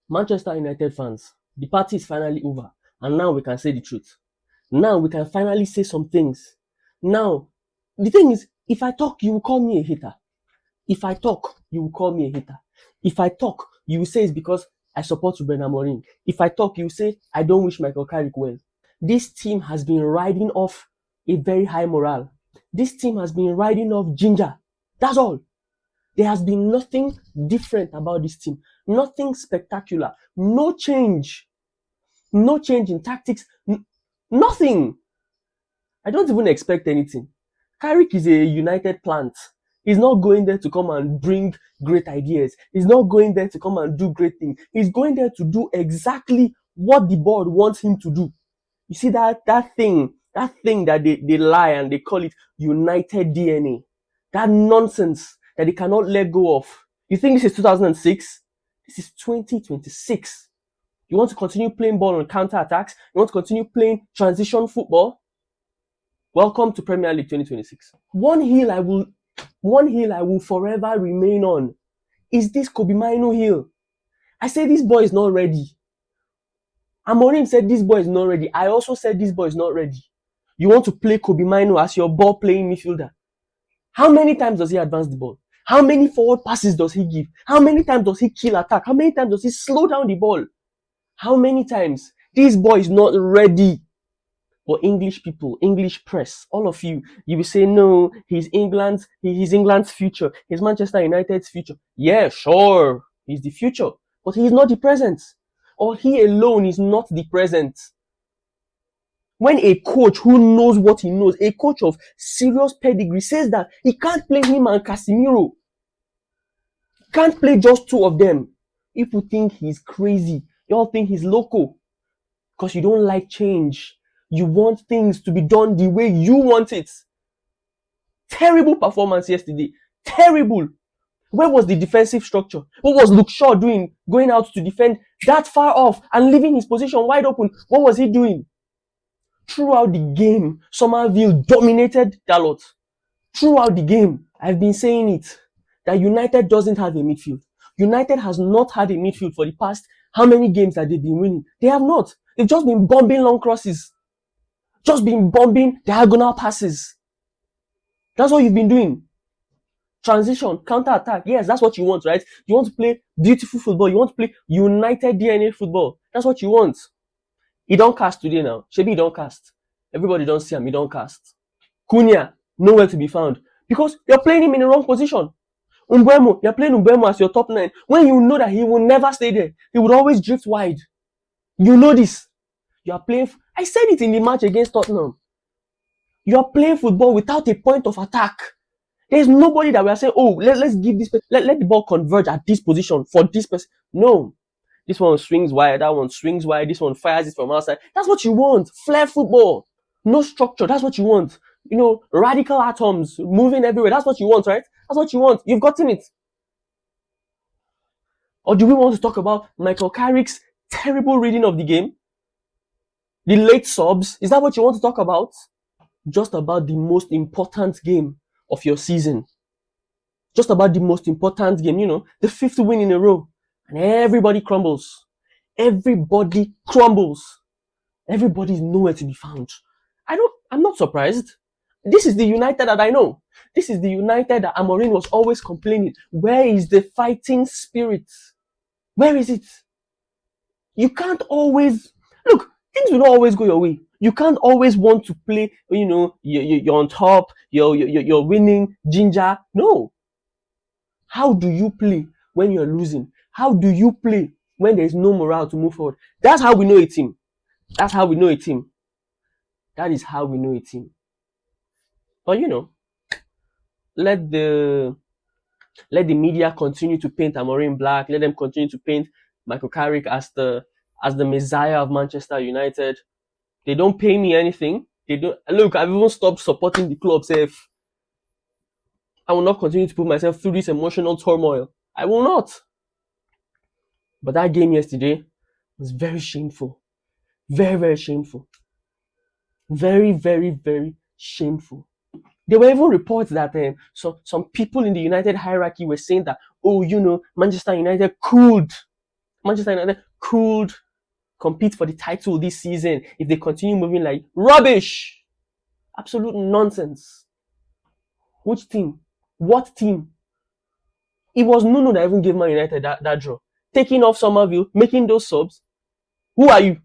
Manchester United fans, the party is finally over, and now we can say the truth. Now we can finally say some things. Now, the thing is, if I talk, you will call me a hater. If I talk, you will call me a hater. If I talk, you will say it's because I support Ruben Amorim. If I talk, you will say I don't wish Michael Carrick well. This team has been riding off a very high morale. This team has been riding off ginger. That's all. There has been nothing different about this team. Nothing spectacular. No change. No change in tactics. Nothing. I don't even expect anything. Carrick is a United plant. He's not going there to come and bring great ideas. He's not going there to come and do great things. He's going there to do exactly what the board wants him to do. You see that thing that they lie and they call it United DNA. That nonsense that they cannot let go of. You think this is 2006? This is 2026. You want to continue playing ball on counter-attacks? You want to continue playing transition football? Welcome to Premier League 2026. One hill I will forever remain on is this Kobe Mino hill. I say this boy is not ready. Amorim said this boy is not ready. I also said this boy is not ready. You want to play Kobe Mino as your ball playing midfielder. How many times does he advance the ball? How many forward passes does he give? How many times does he kill attack? How many times does he slow down the ball? How many times? This boy is not ready. But English people, English press, all of you, you will say, no, he's England's future. He's Manchester United's future. Yeah, sure, he's the future. But he's not the present. Or he alone is not the present. When a coach who knows what he knows, a coach of serious pedigree says that he can't play him and Casemiro. Can't play just two of them. People think he's crazy. You all think he's loco. Because you don't like change. You want things to be done the way you want it. Terrible performance yesterday. Terrible. Where was the defensive structure? What was Luke Shaw doing? Going out to defend that far off and leaving his position wide open. What was he doing? Throughout the game, Somerville dominated Dalot. Throughout the game, I've been saying it, that United doesn't have a midfield. United has not had a midfield for the past how many games that they've been winning? They have not. They've just been bombing long crosses. Just been bombing diagonal passes. That's what you've been doing. Transition, counter-attack. Yes, that's what you want, right? You want to play beautiful football. You want to play United DNA football. That's what you want. He don't cast today now. Shebi he don't cast. Everybody don't see him. He don't cast. Cunha, nowhere to be found. Because you're playing him in the wrong position. Mbeumo, you're playing Mbeumo as your top 9. When you know that he will never stay there. He would always drift wide. You know this. You are playing... I said it in the match against Tottenham. You are playing football without a point of attack. There's nobody that we are saying, oh, let's give this... Let the ball converge at this position for this person. No. This one swings wide, that one swings wide, this one fires it from outside. That's what you want. Flair football. No structure. That's what you want. You know, radical atoms moving everywhere. That's what you want, right? That's what you want. You've gotten it. Or do we want to talk about Michael Carrick's terrible reading of the game? The late subs? Is that what you want to talk about? Just about the most important game of your season. Just about the most important game, you know, the 5th win in a row. And everybody crumbles. Everybody crumbles. Everybody is nowhere to be found. I'm not surprised. This is the United that I know. This is the United that Amorim was always complaining. Where is the fighting spirit? Where is it? You can't always... Look, things will not always go your way. You can't always want to play, you know, you're on top, you're winning, ginger. No. How do you play when you're losing? How do you play when there is no morale to move forward? That's how we know a team. That's how we know a team. That is how we know a team. But you know, let the media continue to paint Amorim black. Let them continue to paint Michael Carrick as the messiah of Manchester United. They don't pay me anything. They don't. Look, I've even stopped supporting the club. If I will not continue to put myself through this emotional turmoil. I will not. But that game yesterday was very shameful. Very, very shameful. Very, very, very shameful. There were even reports that some people in the United hierarchy were saying that, oh, you know, Manchester United could Manchester United could compete for the title this season if they continue moving like rubbish. Absolute nonsense. Which team? What team? It was Nuno that even gave Man United that draw. Taking off Somerville, making those subs. Who are you?